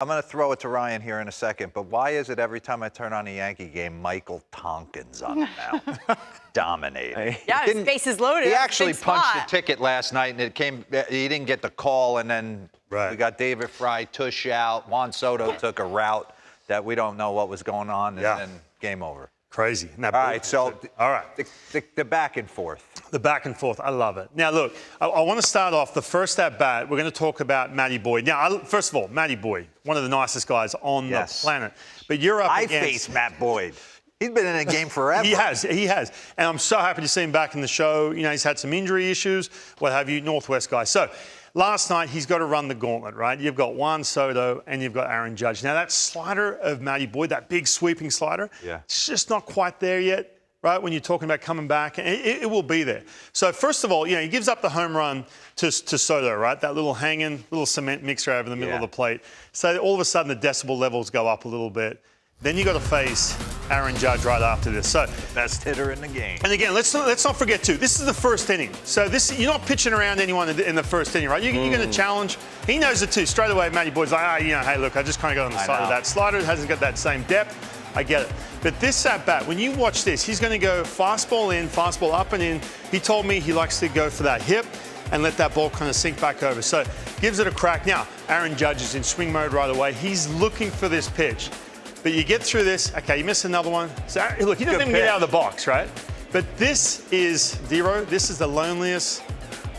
I'm going to throw it to Ryan here in a second, but why is it every time I turn on a Yankee game, Michael Tonkin's on the mound, dominating? Yeah, his face is loaded. He actually punched a ticket last night, and he didn't get the call, and then we got David Fry, Tush out. Juan Soto took a route that we don't know what was going on, and then game over. Crazy. All right, so the back and forth. The back and forth, I love it. Now, look, I want to start off the first at-bat. We're going to talk about Matty Boyd. Now, first of all, Matty Boyd, one of the nicest guys on the planet. But you're up against... I face Matt Boyd. He's been in a game forever. He has. And I'm so happy to see him back in the show. You know, he's had some injury issues, what have you, Northwest guy. So, last night, he's got to run the gauntlet, right? You've got Juan Soto and you've got Aaron Judge. Now, that slider of Matty Boyd, that big sweeping slider, it's just not quite there yet, right, when you're talking about coming back. And it will be there. So, first of all, you know, he gives up the home run to Soto, right? That little hanging, little cement mixer over the middle of the plate. So, all of a sudden, the decibel levels go up a little bit. Then you got to face Aaron Judge right after this. So best hitter in the game. And again, let's not forget too. This is the first inning. So you're not pitching around anyone in the first inning, right? You're going to challenge. He knows it too. Straight away, Matty Boyd's like, hey, look, I just kind of got on the side of that slider. It hasn't got that same depth. I get it. But this at bat, when you watch this, he's going to go fastball in, fastball up and in. He told me he likes to go for that hip and let that ball kind of sink back over. So gives it a crack. Now, Aaron Judge is in swing mode right away. He's looking for this pitch. But you get through this, okay, you miss another one. So, look, he doesn't even get out of the box, right? But this is, Dero, this is the loneliest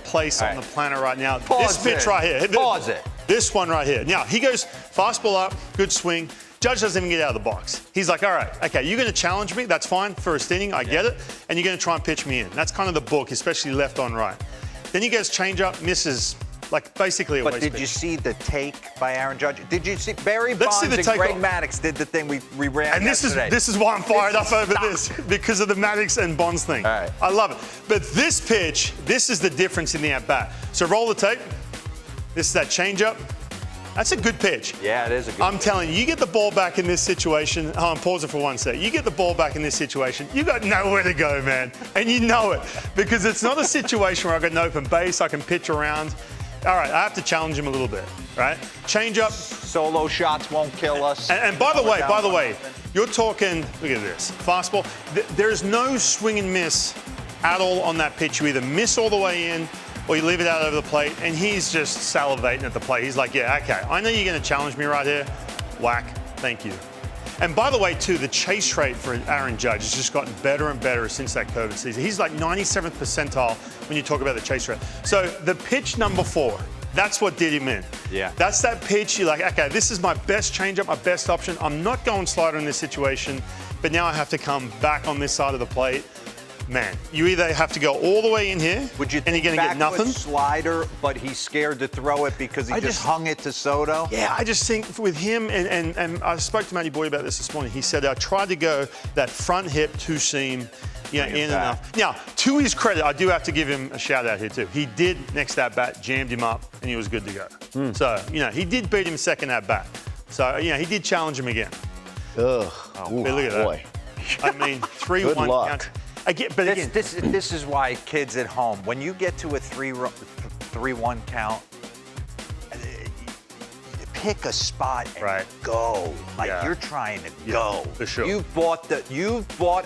place on the planet right now. This pitch right here. Pause it. This one right here. Now, he goes fastball up, good swing. Judge doesn't even get out of the box. He's like, all right, okay, you're going to challenge me. That's fine, first inning, I get it. And you're going to try and pitch me in. That's kind of the book, especially left on right. Then he goes change up, misses. Like basically a waste pitch. But did you see the take by Aaron Judge? Did you see Barry Bonds and Greg Maddux did the thing we ran and yesterday? This is why I'm fired up over this, because of the Maddux and Bonds thing. All right. I love it. But this pitch, this is the difference in the at-bat. So roll the tape. This is that changeup. That's a good pitch. Yeah, it is a good I'm telling you, you get the ball back in this situation. Hold on, pause it for 1 sec. You get the ball back in this situation, you got nowhere to go, man. And you know it. Because it's not a situation where I've got an open base, I can pitch around. All right, I have to challenge him a little bit, right? Change up. Solo shots won't kill us. And by the way, you're talking, look at this, fastball. There's no swing and miss at all on that pitch. You either miss all the way in or you leave it out over the plate, and he's just salivating at the plate. He's like, yeah, okay, I know you're going to challenge me right here. Whack, thank you. And by the way, too, the chase rate for Aaron Judge has just gotten better and better since that COVID season. He's like 97th percentile when you talk about the chase rate. So the pitch number 4, that's what did him in. Yeah. That's that pitch. You're like, okay, this is my best changeup, my best option. I'm not going slider in this situation, but now I have to come back on this side of the plate. Man, you either have to go all the way in here, and you're going to get nothing. Slider, but he's scared to throw it because he just hung it to Soto? Yeah, I just think with him, and I spoke to Matty Boyd about this morning. He said, I tried to go that front hip, two-seam, in enough. Now, to his credit, I do have to give him a shout-out here, too. He did, next at-bat, jammed him up, and he was good to go. So, he did beat him second at-bat. So, he did challenge him again. Ugh. Look at that. Boy. I mean, 3-1 count. But again, this is why kids at home, when you get to a 3-1 count, pick a spot and go. Like you're trying to go. For sure. You've bought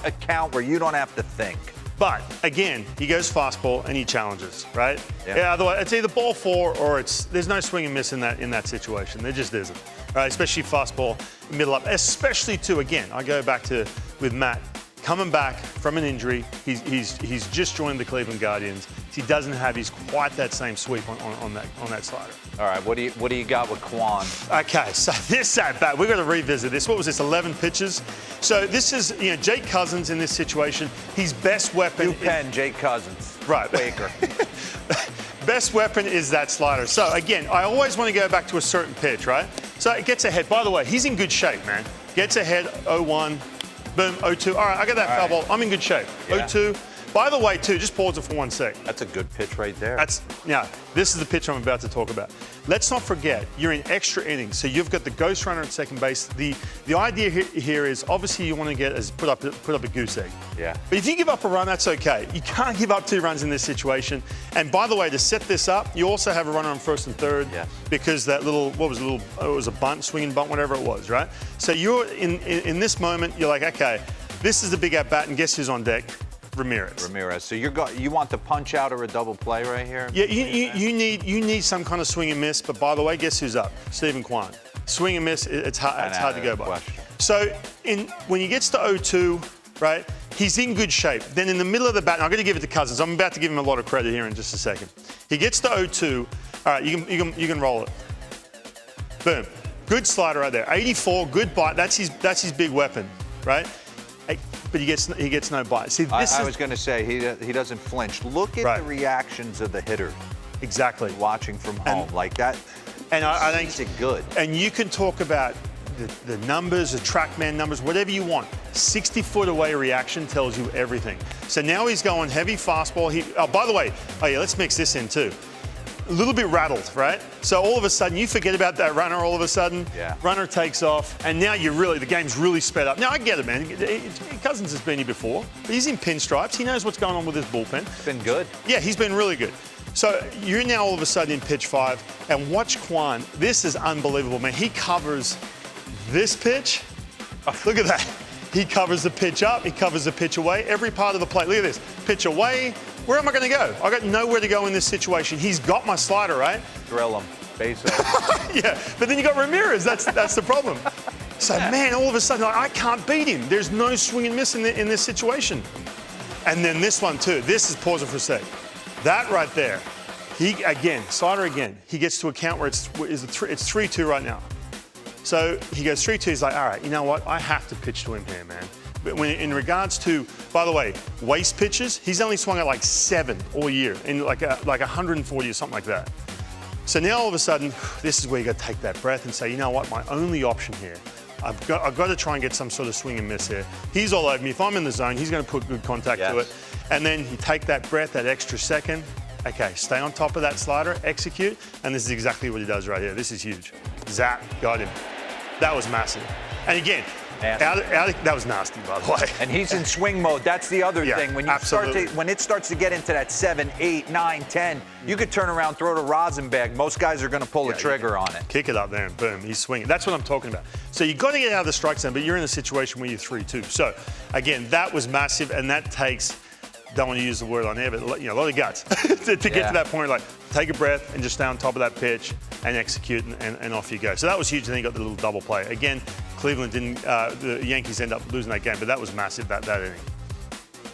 a count where you don't have to think. But again, he goes fastball and he challenges, right? Yeah. Otherwise, it's either ball 4 or there's no swing and miss in that situation. There just isn't, right? Especially fastball, middle up. Especially too. Again, I go back to with Matt. Coming back from an injury, he's just joined the Cleveland Guardians. He doesn't have quite that same sweep on that slider. All right, what do you got with Kwan? Okay, so this at bat, we're going to revisit this. What was this? 11 pitches. So this is Jake Cousins in this situation. His best weapon. New pen, Jake Cousins. Right. Baker. Best weapon is that slider. So again, I always want to go back to a certain pitch, right? So it gets ahead. By the way, he's in good shape, man. Gets ahead 0-1. Boom, 0-2. All right, I got that foul ball. I'm in good shape. Yeah. 0-2, By the way, too, just pause it for 1 sec. That's a good pitch right there. This is the pitch I'm about to talk about. Let's not forget, you're in extra innings, so you've got the ghost runner at second base. The idea here is obviously you want to put up a goose egg. Yeah. But if you give up a run, that's okay. You can't give up 2 runs in this situation. And by the way, to set this up, you also have a runner on first and third because that little, it was a bunt, swinging bunt, whatever it was, right? So you're in this moment, you're like, okay, this is the big at bat, and guess who's on deck? Ramirez. So you want the punch out or a double play right here? Yeah, you need some kind of swing and miss. But by the way, guess who's up? Judge and Kwan. Swing and miss, it's hard to go by. So when he gets to 0-2, right, he's in good shape. Then in the middle of the bat, and I'm going to give it to Cousins. I'm about to give him a lot of credit here in just a second. He gets to 0-2. All right, you can roll it. Boom. Good slider right there. 84, good bite. That's his big weapon, right? But he gets no bite. See, I was going to say he doesn't flinch. Look at the reactions of the hitter. Exactly. Watching from home like that. And I think it's good. And you can talk about the numbers, the TrackMan numbers, whatever you want. 60-foot away reaction tells you everything. So now he's going heavy fastball. By the way, let's mix this in too. A little bit rattled, right? So all of a sudden, you forget about that runner all of a sudden. Yeah. Runner takes off, and now the game's really sped up. Now, I get it, man. Cousins has been here before, but he's in pinstripes. He knows what's going on with his bullpen. It's been good. Yeah, he's been really good. So you're now all of a sudden in pitch 5, and watch Kwan. This is unbelievable, man. He covers this pitch. Oh, look at that. He covers the pitch up, he covers the pitch away, every part of the plate. Look at this. Pitch away. Where am I going to go? I got nowhere to go in this situation. He's got my slider, right? Drill him. Base hit. Yeah, but then you got Ramirez. That's the problem. So, man, all of a sudden, I can't beat him. There's no swing and miss in this situation. And then this one, too. This is pausing for a sec. That right there, slider again. He gets to a count where it's 3-2 right now. So he goes 3-2. He's like, all right, you know what? I have to pitch to him here, man. But in regards to, by the way, waste pitches, he's only swung at like 7 all year, in like 140 or something like that. So now all of a sudden, this is where you got to take that breath and say, you know what? My only option here, I've got to try and get some sort of swing and miss here. He's all over me. If I'm in the zone, he's going to put good contact to it. And then you take that breath, that extra second. Okay, stay on top of that slider, execute, and this is exactly what he does right here. This is huge. Zap, got him. That was massive. And again, that was nasty, by the way. And he's in swing mode. That's the other thing. When when it starts to get into that 7, 8, 9, 10, you could turn around, throw to Rosenberg. Most guys are going to pull a trigger on it. Kick it up there and boom, he's swinging. That's what I'm talking about. So you've got to get out of the strike zone, but you're in a situation where you're 3-2. So again, that was massive, and that takes, don't want to use the word on air, but a lot of guts to get to that point. Like, take a breath and just stay on top of that pitch and execute, and off you go. So that was huge. And then you got the little double play. Again, Cleveland didn't. The Yankees end up losing that game, but that was massive. That inning.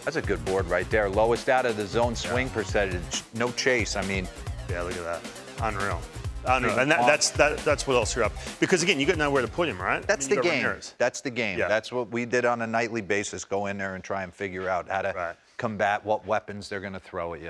That's a good board right there. Lowest out of the zone swing percentage. No chase. I mean, yeah, look at that. Unreal. And that's what else you're up. Because again, you got nowhere to put him, right? That's the game. That's the game. Yeah. That's what we did on a nightly basis. Go in there and try and figure out how to combat what weapons they're going to throw at you.